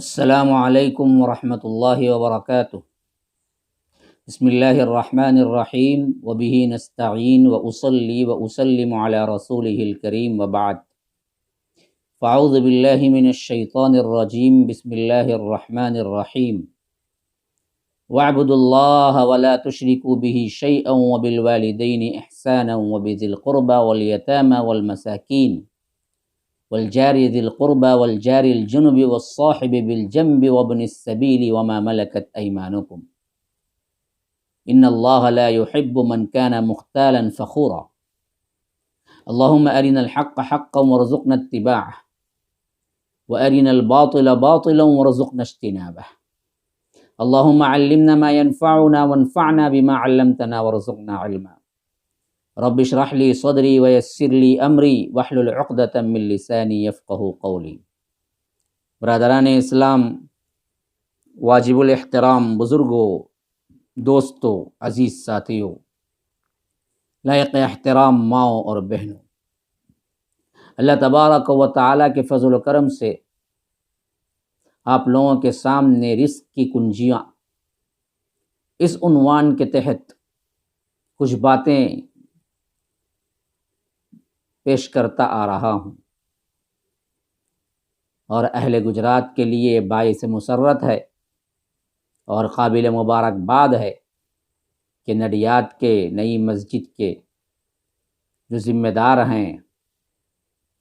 السلام علیکم ورحمۃ اللہ وبرکاتہ۔ بسم اللہ الرحمن الرحیم وبہ نستعین واصلی واسلم علی رسولہ الکریم وبعد، فاعوذ باللہ من الشیطان الرجیم، بسم اللہ الرحمن الرحیم۔ واعبدوا اللہ ولا تشرکوا بہ شیئا وبالوالدین احسانا وبذی القربى والیتامى والمساکین والجار ذی القربى والجار الجنب والصاحب بالجنب وابن السبیل وما ملکت ایمانکم ان اللہ لا يحب من كان مختالا فخورا۔ اللہم ارنا الحق حقا وارزقنا اتباعه وارنا الباطل باطلا وارزقنا اجتنابه۔ اللہم علمنا ما ينفعنا وانفعنا بما علمتنا وارزقنا علما۔ رب اشرح لی صدری ویسر لی امری واحلل عقدۃ من لسانی یفقہوا قولی۔ برادران اسلام، واجب الاحترام بزرگوں، دوستوں، عزیز ساتھیوں، لائق احترام ماؤں اور بہنوں، اللہ تبارک و تعالیٰ کے فضل و کرم سے آپ لوگوں کے سامنے رزق کی کنجیاں اس عنوان کے تحت کچھ باتیں پیش کرتا آ رہا ہوں، اور اہل گجرات کے لیے باعث مسرت ہے اور قابل مبارکباد ہے کہ نڈیاڈ کے نئی مسجد کے جو ذمہ دار ہیں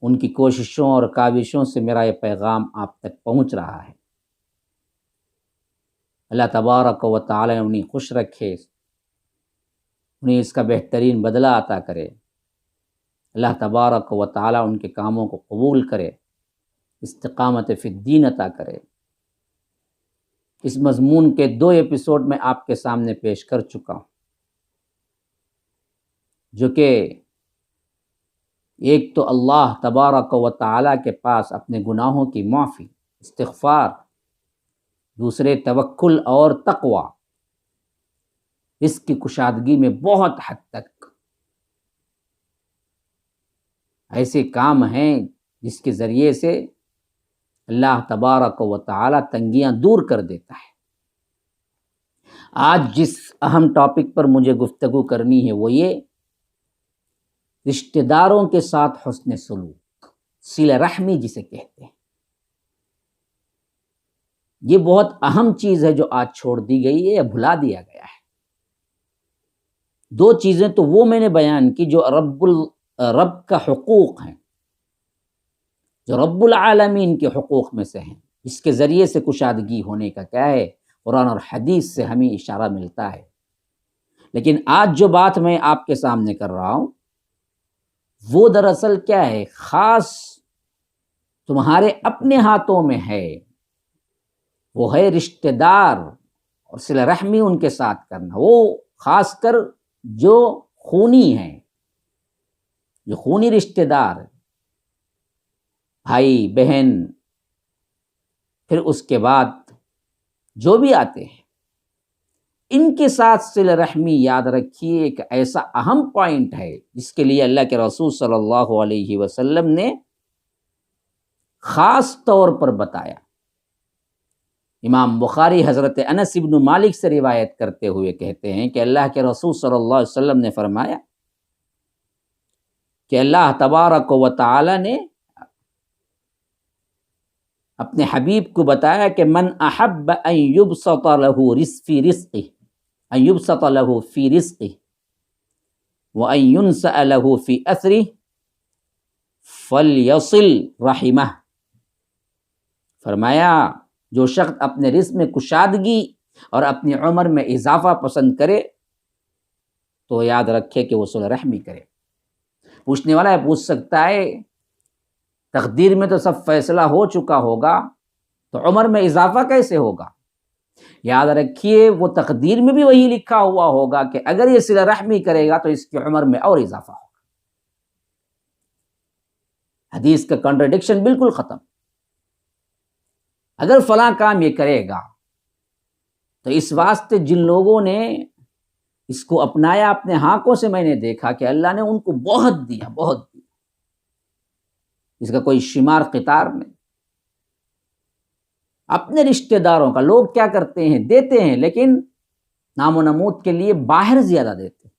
ان کی کوششوں اور کاوشوں سے میرا یہ پیغام آپ تک پہنچ رہا ہے۔ اللہ تبارک و تعالی انہیں خوش رکھے، انہیں اس کا بہترین بدلہ عطا کرے۔ اللہ تبارک و تعالی ان کے کاموں کو قبول کرے، استقامت فی الدین عطا کرے۔ اس مضمون کے 2 ایپیسوڈ میں آپ کے سامنے پیش کر چکا ہوں، جو کہ ایک تو اللہ تبارک و تعالی کے پاس اپنے گناہوں کی معافی، استغفار، دوسرے توکل اور تقوی، اس کی کشادگی میں بہت حد تک ایسے کام ہیں جس کے ذریعے سے اللہ تبارک و تعالی تنگیاں دور کر دیتا ہے۔ آج جس اہم ٹاپک پر مجھے گفتگو کرنی ہے وہ یہ رشتہ داروں کے ساتھ حسن سلوک، صلہ رحمی جسے کہتے ہیں۔ یہ بہت اہم چیز ہے جو آج چھوڑ دی گئی ہے یا بھلا دیا گیا ہے۔ 2 چیزیں تو وہ میں نے بیان کی جو رب کا حقوق ہیں، جو رب العالمین کے حقوق میں سے ہیں، اس کے ذریعے سے کشادگی ہونے کا کیا ہے، قرآن اور حدیث سے ہمیں اشارہ ملتا ہے۔ لیکن آج جو بات میں آپ کے سامنے کر رہا ہوں وہ دراصل کیا ہے، خاص تمہارے اپنے ہاتھوں میں ہے، وہ ہے رشتہ دار اور صلہ رحمی ان کے ساتھ کرنا، وہ خاص کر جو خونی ہیں، جو خونی رشتہ دار، بھائی بہن، پھر اس کے بعد جو بھی آتے ہیں، ان کے ساتھ صلہ رحمی یاد رکھیے ایک ایسا اہم پوائنٹ ہے جس کے لیے اللہ کے رسول صلی اللہ علیہ وسلم نے خاص طور پر بتایا۔ امام بخاری حضرت انس بن مالک سے روایت کرتے ہوئے کہتے ہیں کہ اللہ کے رسول صلی اللہ علیہ وسلم نے فرمایا کہ اللہ تبارک و تعالی نے اپنے حبیب کو بتایا کہ من احب ان یبسط له فی رزقه، ان یبسط له فی رزقه وان ينسأ له فی اثره فلیصل رحمہ۔ فرمایا جو شخص اپنے رزق میں کشادگی اور اپنی عمر میں اضافہ پسند کرے تو یاد رکھے کہ وہ صلہ رحمی کرے۔ پوچھنے والا پوچھ سکتا ہے تقدیر میں تو سب فیصلہ ہو چکا ہوگا تو عمر میں اضافہ کیسے ہوگا؟ یاد رکھیے وہ تقدیر میں بھی وہی لکھا ہوا ہوگا کہ اگر یہ صلہ رحمی کرے گا تو اس کی عمر میں اور اضافہ ہوگا۔ حدیث کا کنٹرڈکشن بالکل ختم۔ اگر فلاں کام یہ کرے گا تو اس واسطے جن لوگوں نے اس کو اپنایا اپنے آنکھوں سے میں نے دیکھا کہ اللہ نے ان کو بہت دیا، بہت دیا، اس کا کوئی شمار قطار نہیں۔ اپنے رشتہ داروں کا لوگ کیا کرتے ہیں، دیتے ہیں لیکن نام و نمود کے لیے باہر زیادہ دیتے ہیں۔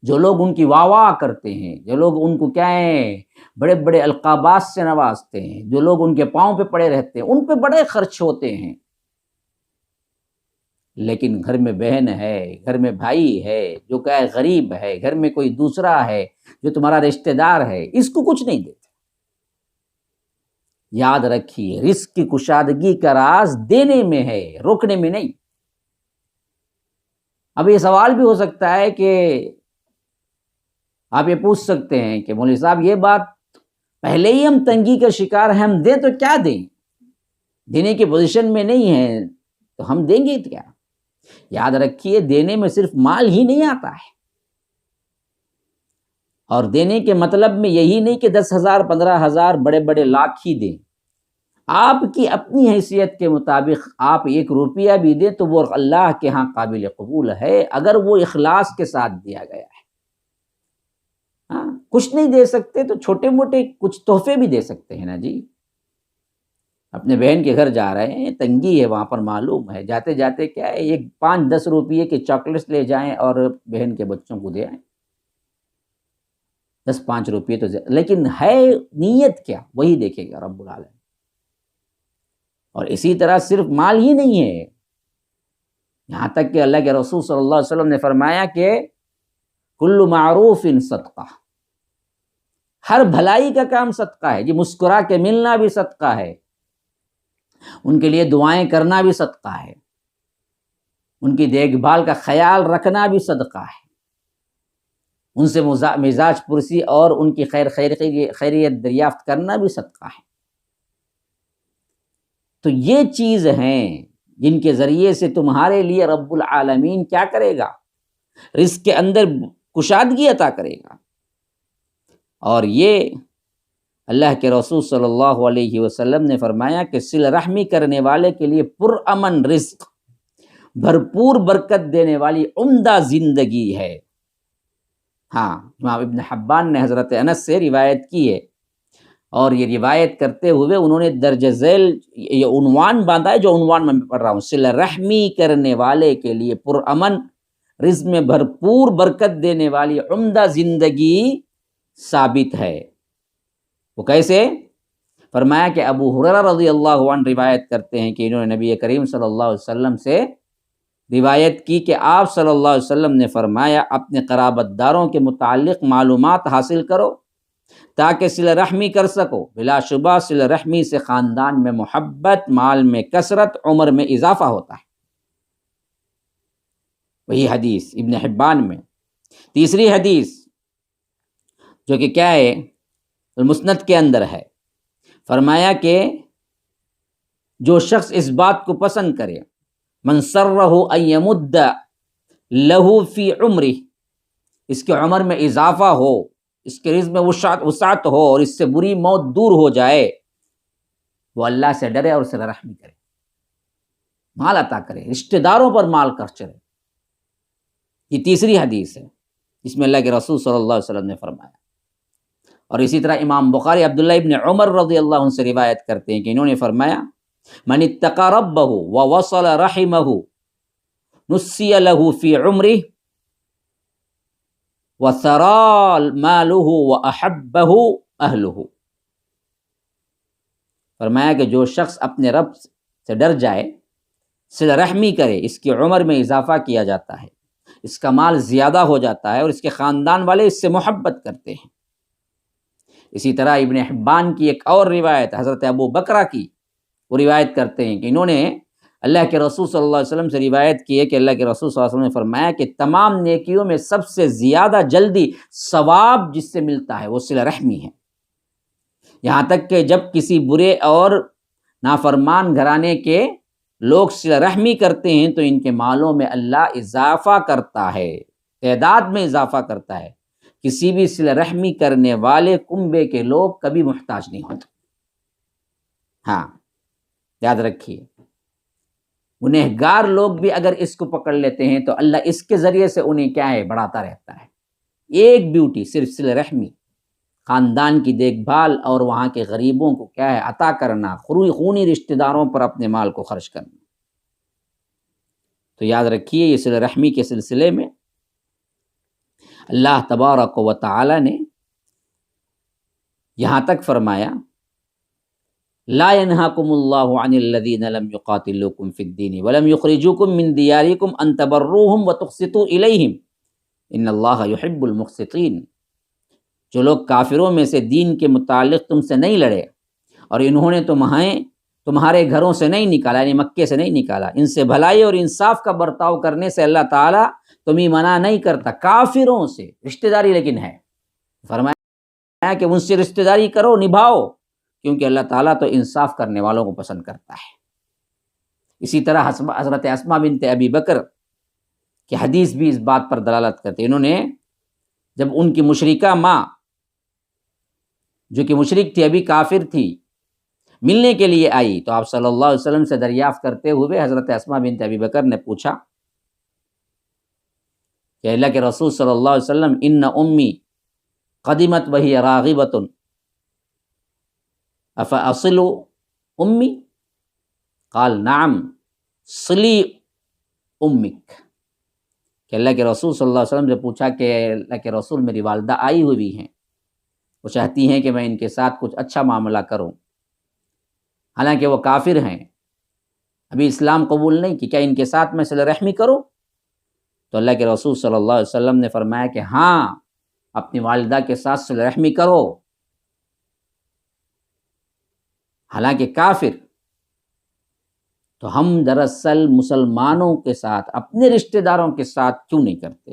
جو لوگ ان کی واہ واہ کرتے ہیں، جو لوگ ان کو کیا ہے بڑے بڑے القابات سے نوازتے ہیں، جو لوگ ان کے پاؤں پہ پڑے رہتے ہیں، ان پہ بڑے خرچ ہوتے ہیں، لیکن گھر میں بہن ہے، گھر میں بھائی ہے، جو کہ غریب ہے، گھر میں کوئی دوسرا ہے جو تمہارا رشتہ دار ہے، اس کو کچھ نہیں دیتے۔ یاد رکھیے، رزق کی کشادگی کا راز دینے میں ہے، روکنے میں نہیں۔ اب یہ سوال بھی ہو سکتا ہے کہ آپ یہ پوچھ سکتے ہیں کہ مولوی صاحب یہ بات پہلے ہی ہم تنگی کا شکار ہیں، ہم دیں تو کیا دیں؟ دینے کی پوزیشن میں نہیں ہیں تو ہم دیں گے کیا؟ یاد رکھیے، دینے میں صرف مال ہی نہیں آتا ہے، اور دینے کے مطلب میں یہی نہیں کہ 10,000 15,000 بڑے بڑے لاکھ ہی دیں۔ آپ کی اپنی حیثیت کے مطابق آپ 1 روپیہ بھی دیں تو وہ اللہ کے ہاں قابل قبول ہے، اگر وہ اخلاص کے ساتھ دیا گیا ہے۔ ہاں، کچھ نہیں دے سکتے تو چھوٹے موٹے کچھ تحفے بھی دے سکتے ہیں نا جی۔ اپنے بہن کے گھر جا رہے ہیں، تنگی ہے وہاں پر، معلوم ہے، جاتے جاتے کیا ہے 5-10 روپیے کے چاکلیٹس لے جائیں اور بہن کے بچوں کو دے آئیں۔ 10-5 روپیے تو لیکن ہے نیت کیا، وہی دیکھے گا رب العالمین۔ اور اسی طرح صرف مال ہی نہیں ہے، یہاں تک کہ اللہ کے رسول صلی اللہ علیہ وسلم نے فرمایا کہ کل معروف صدقہ، ہر بھلائی کا کام صدقہ ہے جی۔ مسکرا کے ملنا بھی صدقہ ہے، ان کے لیے دعائیں کرنا بھی صدقہ ہے، ان کی دیکھ بھال کا خیال رکھنا بھی صدقہ ہے، ان سے مزاج پرسی اور ان کی خیریت دریافت کرنا بھی صدقہ ہے۔ تو یہ چیز ہیں جن کے ذریعے سے تمہارے لیے رب العالمین کیا کرے گا، رزق کے اندر کشادگی عطا کرے گا۔ اور یہ اللہ کے رسول صلی اللہ علیہ وسلم نے فرمایا کہ صلہ رحمی کرنے والے کے لیے پرامن رزق، بھرپور برکت دینے والی عمدہ زندگی ہے۔ ہاں، امام ابن حبان نے حضرت انس سے روایت کی ہے، اور یہ روایت کرتے ہوئے انہوں نے درج ذیل یہ عنوان باندھا ہے جو عنوان میں پڑھ رہا ہوں، صلہ رحمی کرنے والے کے لیے پرامن رزق میں بھرپور برکت دینے والی عمدہ زندگی ثابت ہے۔ وہ کیسے؟ فرمایا کہ ابو ہریرہ رضی اللہ عنہ روایت کرتے ہیں کہ انہوں نے نبی کریم صلی اللہ علیہ وسلم سے روایت کی کہ آپ صلی اللہ علیہ وسلم نے فرمایا اپنے قرابت داروں کے متعلق معلومات حاصل کرو تاکہ صلہ رحمی کر سکو، بلا شبہ صلہ رحمی سے خاندان میں محبت، مال میں کثرت، عمر میں اضافہ ہوتا ہے۔ وہی حدیث ابن حبان میں۔ تیسری حدیث جو کہ کیا ہے، المسند کے اندر ہے، فرمایا کہ جو شخص اس بات کو پسند کرے، من سرہ ان یمد لہ فی عمرہ، اس کے عمر میں اضافہ ہو، اس کے رزق میں وسعت ہو اور اس سے بری موت دور ہو جائے، وہ اللہ سے ڈرے اور صلہ رحمی کرے، مال عطا کرے، رشتہ داروں پر مال خرچ کرے۔ یہ تیسری حدیث ہے جس میں اللہ کے رسول صلی اللہ علیہ وسلم نے فرمایا۔ اور اسی طرح امام بخاری عبداللہ ابن عمر رضی اللہ عنہ سے روایت کرتے ہیں کہ انہوں نے فرمایا من اتقى ربه ووصل رحمه نسی له فی عمره وثرى ماله واحبه اهله۔ فرمایا کہ جو شخص اپنے رب سے ڈر جائے، صلہ رحمی کرے، اس کی عمر میں اضافہ کیا جاتا ہے، اس کا مال زیادہ ہو جاتا ہے اور اس کے خاندان والے اس سے محبت کرتے ہیں۔ اسی طرح ابن حبان کی ایک اور روایت حضرت ابو بکرہ کی، وہ روایت کرتے ہیں کہ انہوں نے اللہ کے رسول صلی اللہ علیہ وسلم سے روایت کی ہے کہ اللہ کے رسول صلی اللہ علیہ وسلم نے فرمایا کہ تمام نیکیوں میں سب سے زیادہ جلدی ثواب جس سے ملتا ہے وہ صلہ رحمی ہے۔ یہاں تک کہ جب کسی برے اور نافرمان گھرانے کے لوگ صلہ رحمی کرتے ہیں تو ان کے مالوں میں اللہ اضافہ کرتا ہے، تعداد میں اضافہ کرتا ہے۔ کسی بھی صلہ رحمی کرنے والے کنبے کے لوگ کبھی محتاج نہیں ہوتے۔ ہاں، یاد رکھیے، گنہگار لوگ بھی اگر اس کو پکڑ لیتے ہیں تو اللہ اس کے ذریعے سے انہیں کیا ہے، بڑھاتا رہتا ہے۔ ایک بیوٹی صرف صلہ رحمی، خاندان کی دیکھ بھال اور وہاں کے غریبوں کو کیا ہے عطا کرنا، خونی رشتہ داروں پر اپنے مال کو خرچ کرنا۔ تو یاد رکھیے یہ صلہ رحمی کے سلسلے میں اللہ تبارک و تعالی نے یہاں تک فرمایا لا ينهاكم الله عن الذين لم يقاتلوكم في الدين ولم يخرجوكم من دياركم ان تبروهم وتقسطوا اليهم ان الله يحب المقسطين۔ جو لوگ کافروں میں سے دین کے متعلق تم سے نہیں لڑے اور انہوں نے تمہارے گھروں سے نہیں نکالا، یعنی مکے سے نہیں نکالا، ان سے بھلائی اور انصاف کا برتاؤ کرنے سے اللہ تعالیٰ تمہیں منع نہیں کرتا۔ کافروں سے رشتہ داری لیکن ہے، فرمایا کہ ان سے رشتہ داری کرو، نبھاؤ، کیونکہ اللہ تعالیٰ تو انصاف کرنے والوں کو پسند کرتا ہے۔ اسی طرح حضرت اسماء بنت ابی بکر کی حدیث بھی اس بات پر دلالت کرتے، انہوں نے جب ان کی مشرکہ ماں جو کہ مشرک تھی، ابھی کافر تھی، ملنے کے لیے آئی تو آپ صلی اللہ علیہ وسلم سے دریافت کرتے ہوئے حضرت اسماء بنت ابی بکر نے پوچھا کہ اللہ کے رسول صلی اللہ علیہ وسلم ان امی قدمت وہی راغبۃ افاصل امی قال نعم صلی امک، کہ اللہ کے رسول صلی اللہ علیہ وسلم سے پوچھا کہ اللہ کے رسول میری والدہ آئی ہوئی ہیں، وہ چاہتی ہیں کہ میں ان کے ساتھ کچھ اچھا معاملہ کروں، حالانکہ وہ کافر ہیں، ابھی اسلام قبول نہیں کی، کیا ان کے ساتھ میں صلہ رحمی کروں؟ تو اللہ کے رسول صلی اللہ علیہ وسلم نے فرمایا کہ ہاں اپنی والدہ کے ساتھ صلہ رحمی کرو، حالانکہ کافر۔ تو ہم دراصل مسلمانوں کے ساتھ اپنے رشتہ داروں کے ساتھ کیوں نہیں کرتے؟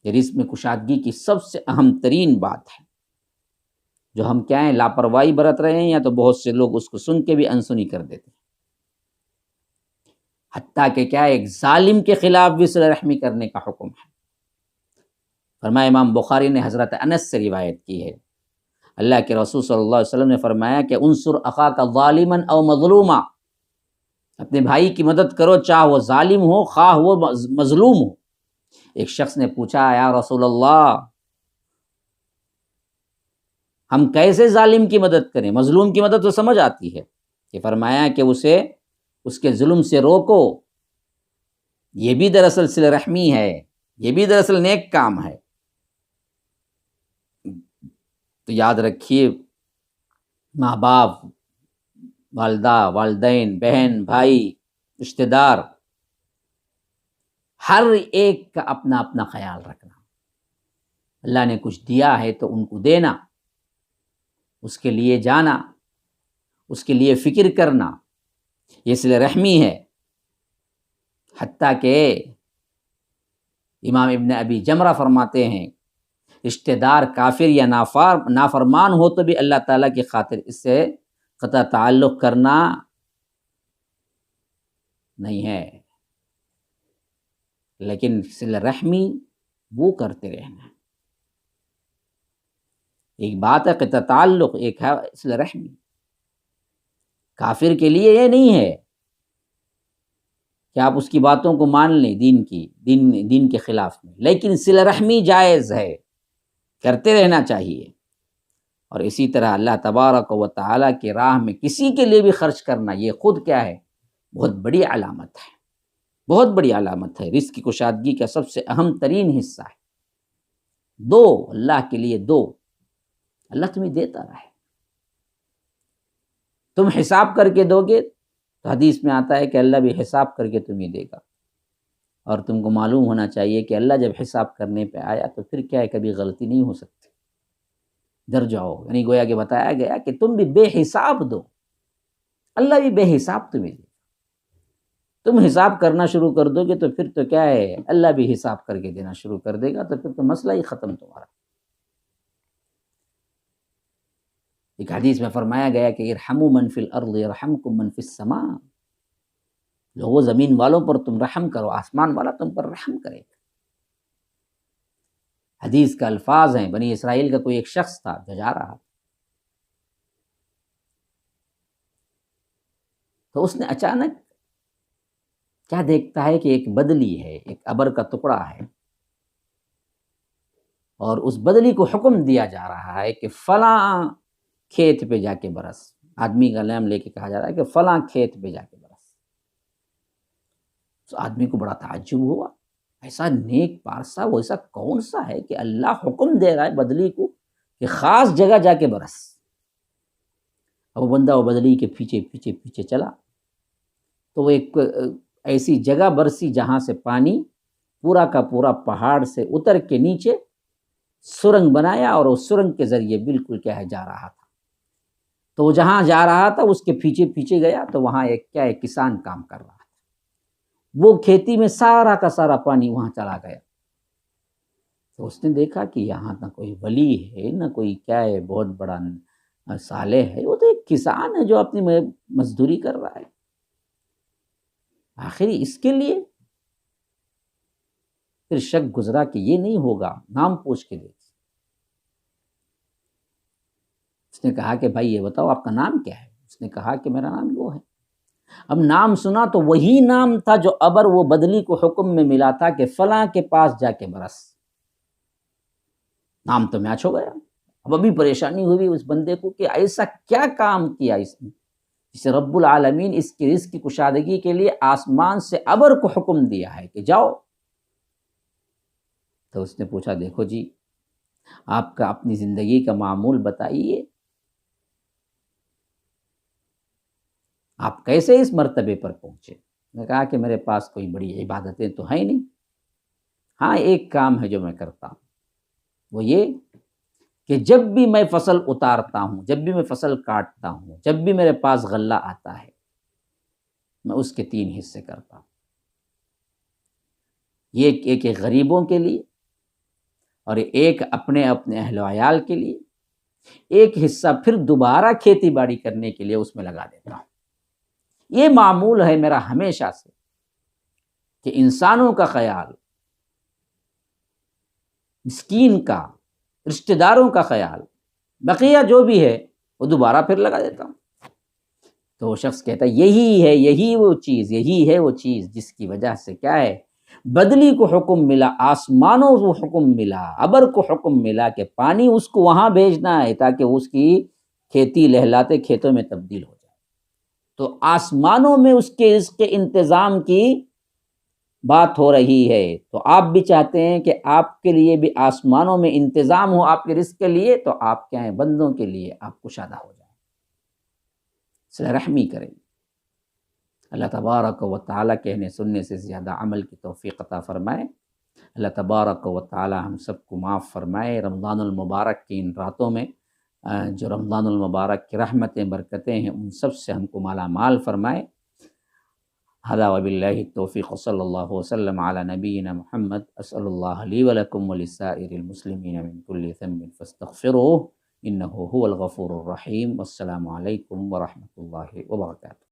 یہ رزق میں کشادگی کی سب سے اہم ترین بات ہے، جو ہم کیا ہیں لاپرواہی برت رہے ہیں، یا تو بہت سے لوگ اس کو سن کے بھی انسنی کر دیتے ہیں، حتیٰ کہ کیا ایک ظالم کے خلاف بھی صلہ رحمی کرنے کا حکم ہے۔ فرمایا امام بخاری نے حضرت انس سے روایت کی ہے، اللہ کے رسول صلی اللہ علیہ وسلم نے فرمایا کہ انصر اخاک ظالما او مظلوما، اپنے بھائی کی مدد کرو چاہے وہ ظالم ہو خواہ وہ مظلوم ہو۔ ایک شخص نے پوچھا یا رسول اللہ ہم کیسے ظالم کی مدد کریں؟ مظلوم کی مدد تو سمجھ آتی ہے، کہ فرمایا کہ اسے اس کے ظلم سے روکو، یہ بھی دراصل صلہ رحمی ہے، یہ بھی دراصل نیک کام ہے۔ تو یاد رکھیے ماں باپ، والدہ، والدین، بہن، بھائی، رشتہ دار، ہر ایک کا اپنا اپنا خیال رکھنا۔ اللہ نے کچھ دیا ہے تو ان کو دینا، اس کے لیے جانا، اس کے لیے فکر کرنا، یہ صلہ رحمی ہے۔ حتیٰ کہ امام ابن ابی جمرہ فرماتے ہیں رشتہ دار کافر یا نافرمان ہو تو بھی اللہ تعالیٰ کی خاطر اس سے قطع تعلق کرنا نہیں ہے، لیکن صلہ رحمی وہ کرتے رہنا۔ ایک بات ہے قطع تعلق، ایک ہے صلہ رحمی۔ کافر کے لیے یہ نہیں ہے کہ آپ اس کی باتوں کو مان لیں دین کے خلاف میں، لیکن صلہ رحمی جائز ہے، کرتے رہنا چاہیے۔ اور اسی طرح اللہ تبارک و تعالیٰ کی راہ میں کسی کے لیے بھی خرچ کرنا، یہ خود کیا ہے؟ بہت بڑی علامت ہے، بہت بڑی علامت ہے، رزق کی کشادگی کا سب سے اہم ترین حصہ ہے۔ دو اللہ کے لیے، دو، اللہ تمہیں دیتا رہے، تم حساب کر کے دو گے تو حدیث میں آتا ہے کہ اللہ بھی حساب کر کے تمہیں دے گا۔ اور تم کو معلوم ہونا چاہیے کہ اللہ جب حساب کرنے پہ آیا تو پھر کیا ہے، کبھی غلطی نہیں ہو سکتی، ڈر جاؤ، یعنی گویا کہ بتایا گیا کہ تم بھی بے حساب دو، اللہ بھی بے حساب تمہیں دے۔ تم حساب کرنا شروع کر دو گے تو پھر تو کیا ہے، اللہ بھی حساب کر کے دینا شروع کر دے گا، تو پھر تو مسئلہ ہی ختم تمہارا۔ ایک حدیث میں فرمایا گیا کہ ارحموا من فی الارض یرحمکم من فی السماء، لوگوں زمین والوں پر تم رحم کرو، آسمان والا تم پر رحم کرے گا۔ حدیث کا الفاظ ہیں، بنی اسرائیل کا کوئی ایک شخص تھا جو جا رہا تھا، تو اس نے اچانک کیا دیکھتا ہے کہ ایک بدلی ہے، ایک ابر کا ٹکڑا ہے، اور اس بدلی کو حکم دیا جا رہا ہے کہ فلاں کھیت پہ جا کے برس، آدمی کا نام لے کے کہا جا رہا ہے کہ فلاں کھیت پہ جا کے برس۔ تو آدمی کو بڑا تعجب ہوا، ایسا نیک پارسا وہ ایسا کون سا ہے کہ اللہ حکم دے رہا ہے بدلی کو کہ خاص جگہ جا کے برس۔ اب وہ بندہ وہ بدلی کے پیچھے پیچھے پیچھے چلا تو وہ ایک ایسی جگہ برسی جہاں سے پانی پورا کا پورا پہاڑ سے اتر کے نیچے سرنگ بنایا، اور اس سرنگ کے ذریعے بالکل کیا ہے جا رہا تھا۔ تو وہ جہاں جا رہا تھا اس کے پیچھے پیچھے گیا تو وہاں ایک کسان کام کر رہا تھا، وہ کھیتی میں سارا کا سارا پانی وہاں چلا گیا۔ تو اس نے دیکھا کہ یہاں نہ کوئی ولی ہے نہ کوئی کیا ہے بہت بڑا صالح ہے، وہ تو ایک کسان ہے جو اپنی مزدوری کر رہا ہے، آخر اس کے لیے پھر شک گزرا کہ یہ نہیں ہوگا، نام پوچھ کے دیکھ۔ اس نے کہا کہ بھائی یہ بتاؤ آپ کا نام کیا ہے؟ اس نے کہا کہ میرا نام وہ ہے۔ اب نام سنا تو وہی نام تھا جو ابر وہ بدلی کو حکم میں ملا تھا کہ فلاں کے پاس جا کے برس۔ نام تو میچ ہو گیا۔ اب ابھی پریشانی ہوئی اس بندے کو کہ ایسا کیا کام کیا اس نے جسے رب العالمین اس کی رزق کی کشادگی کے لیے آسمان سے ابر کو حکم دیا ہے کہ جاؤ۔ تو اس نے پوچھا دیکھو جی آپ کا اپنی زندگی کا معمول بتائیے، آپ کیسے اس مرتبے پر پہنچے؟ نے کہا کہ میرے پاس کوئی بڑی عبادتیں تو ہیں نہیں، ہاں ایک کام ہے جو میں کرتا ہوں، وہ یہ کہ جب بھی میں فصل اتارتا ہوں، جب بھی میں فصل کاٹتا ہوں، جب بھی میرے پاس غلہ آتا ہے میں اس کے 3 حصے کرتا ہوں، یہ ایک غریبوں کے لیے، اور ایک اپنے اہل و عیال کے لیے، ایک حصہ پھر دوبارہ کھیتی باڑی کرنے کے لیے اس میں لگا دیتا ہوں۔ یہ معمول ہے میرا ہمیشہ سے کہ انسانوں کا خیال، مسکین کا، رشتہ داروں کا خیال، بقیہ جو بھی ہے وہ دوبارہ پھر لگا دیتا ہوں۔ تو وہ شخص کہتا ہے یہی وہ چیز جس کی وجہ سے کیا ہے بدلی کو حکم ملا، آسمانوں کو حکم ملا، ابر کو حکم ملا کہ پانی اس کو وہاں بھیجنا ہے تاکہ اس کی کھیتی لہلاتے کھیتوں میں تبدیل ہو جائے۔ تو آسمانوں میں اس کے رزق کے انتظام کی بات ہو رہی ہے، تو آپ بھی چاہتے ہیں کہ آپ کے لیے بھی آسمانوں میں انتظام ہو آپ کے رزق کے لیے، تو آپ کیا ہیں بندوں کے لیے آپ کشادہ ہو جائیں، صلہ رحمی کریں۔ اللہ تبارک و تعالیٰ کہنے سننے سے زیادہ عمل کی توفیق عطا فرمائے۔ اللہ تبارک و تعالیٰ ہم سب کو معاف فرمائے۔ رمضان المبارک کی ان راتوں میں جو رمضان المبارک کی رحمتیں برکتیں ہیں ان سب سے ہم کو مالا مال فرمائے۔ ھذا وباللہ التوفیق، صلی اللہ وسلم علی نبینا محمد۔ اسأل اللہ لی ولکم ولسائر المسلمین من کل ذنب فاستغفروہ انہ هو الغفور الرحیم۔ والسلام علیکم ورحمۃ اللہ وبرکاتہ۔